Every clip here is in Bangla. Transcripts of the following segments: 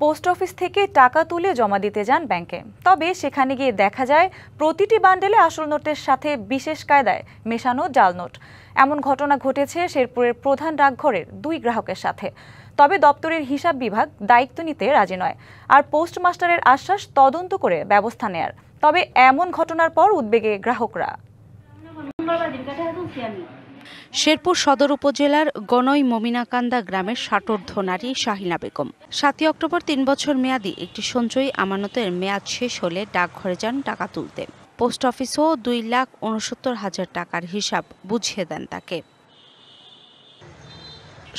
পোস্ট অফিস থেকে টাকা তুলে জমা দিতে যান ব্যাংকে, তবে সেখানে গিয়ে দেখা যায় প্রতিটি বান্ডেলে আসল নোটের সাথে বিশেষ কায়দায় মেশানো জাল নোট। এমন ঘটনা ঘটেছে শেরপুরের প্রধান ডাকঘরের 2 গ্রাহকের সাথে। তবে দপ্তরের হিসাব বিভাগ দায়িত্ব নিতে রাজি নয়, আর পোস্টমাস্টারের আশ্বাস তদন্ত করে ব্যবস্থা নেয়ার। তবে এমন ঘটনার পর উদ্বেগে গ্রাহকরা। শেরপুর সদর উপজেলার গনই মমিনাকান্দা গ্রামের ষাটোর্ধ্ব নারী শাহিনা বেগম 7 অক্টোবর 3 বছর মেয়াদী একটি সঞ্চয়ী আমানতের মেয়াদ শেষ হলে ডাকঘরে যান টাকা তুলতে। পোস্ট অফিসও 2,69,000 টাকার হিসাব বুঝিয়ে দেন তাকে।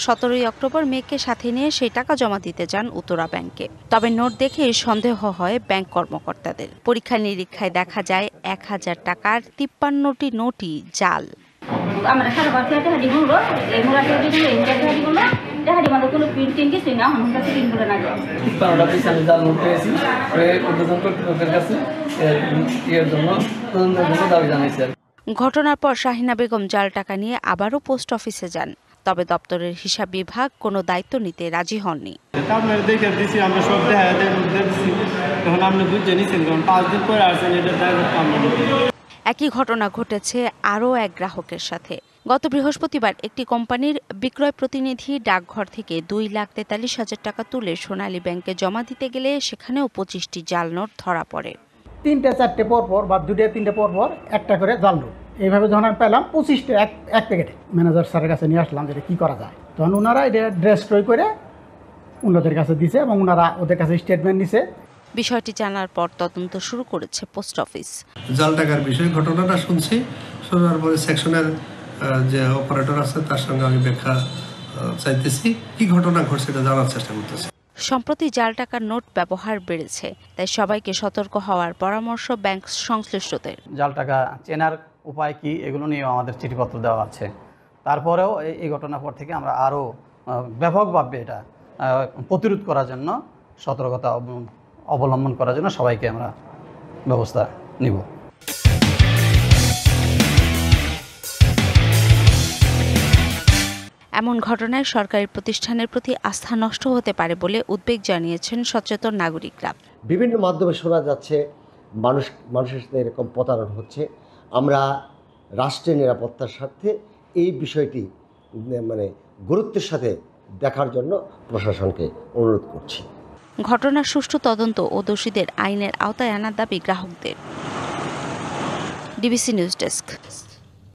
17 অক্টোবর মেয়েকে সাথে নিয়ে সেই টাকা জমা দিতে যান উত্তরা ব্যাংকে। তবে নোট দেখে সন্দেহ হয় ব্যাংক কর্মকর্তাদের। পরীক্ষা নিরীক্ষায় দেখা যায় 1,000 টাকার 53টি নোটই জাল। আমরা সারা বছর হাড়ি গুলো এই মুরাটি দিগুলো এই মুরাটি হাড়িগুলো হাড়ি মানে কোনো প্রিন্টিং কিছু না আমার কাছে প্রিন্ট করে না যায়। 53টা পিস আমি জাল নোট পেয়েছি, উদ্বোধন কর্তৃপক্ষের কাছে এর জন্য দাবি জানাইছি। ঘটনার পর শাহিনা বেগম জাল টাকা নিয়ে আবারও পোস্ট অফিসে যান, তবে দপ্তরের হিসাব বিভাগ কোনো দায়িত্ব নিতে রাজি হননি। আপনারা দেখে দিছি, আমরা সব দিচ্ছি, তখন আপনি বুঝে নিচ্ছেন, কারণ 5 দিন পরে আসছেন, এটা একই ঘটনা ঘটেছে আরও এক গ্রাহকের সাথে। গত বৃহস্পতিবার একটি কোম্পানির বিক্রয় প্রতিনিধি ডাকঘর থেকে 2,43,000 টাকা তুলে সোনালী ব্যাংকে জমা দিতে গেলে সেখানেও 25টি জাল নোট ধরা পড়ে। 3-4টে পরপর বা 2-3টে পরপর একটা করে জাল নোট। এইভাবে যখন আমি পেলাম 25টা এক প্যাকেটে, ম্যানেজার স্যারের কাছে নিয়ে আসলাম যে কী করা যায়। তখন ওনারা এটা ড্রেস ট্রই করে ওনাদের কাছে দিছে এবং ওনারা ওদের কাছে স্টেটমেন্ট নিছে। বিষয়টি জানার পর তদন্ত শুরু করেছে পোস্ট অফিস। জাল টাকার বিষয়ে ঘটনাটা শুনছি, শোনার পরে সেকশনের যে অপারেটর আছে তার সঙ্গে আমি ব্যাখ্যা চাইতেছি, কি ঘটনা ঘটছে এটা জানার চেষ্টা করতেছি। সম্প্রতি জাল টাকার নোট ব্যবহার বেড়েছে, তাই সবাইকে সতর্ক হওয়ার পরামর্শ ব্যাংক সংশ্লিষ্টদের। জাল টাকা চেনার উপায় কি, এগুলো নিয়েও আমাদের চিঠিপত্র দেওয়া আছে। তারপরেও এই ঘটনার পর থেকে আমরা আরও ব্যাপকভাবে এটা প্রতিরোধ করার জন্য, সতর্কতা অবলম্বন করার জন্য সবাইকে আমরা ব্যবস্থা নিব। এমন ঘটনায় সরকারি প্রতিষ্ঠানের প্রতি আস্থা নষ্ট হতে পারে বলে উদ্বেগ জানিয়েছেন সচেতন নাগরিকরা। বিভিন্ন মাধ্যমে শোনা যাচ্ছে মানুষের সাথে এরকম প্রতারণা হচ্ছে। আমরা রাষ্ট্রের নিরাপত্তার স্বার্থে এই বিষয়টি গুরুত্বের সাথে দেখার জন্য প্রশাসনকে অনুরোধ করছি। ঘটনার সুষ্ঠু তদন্ত ও দোষীদের আইনের আওতায় আনার দাবি গ্রাহকদের। DBC news desk.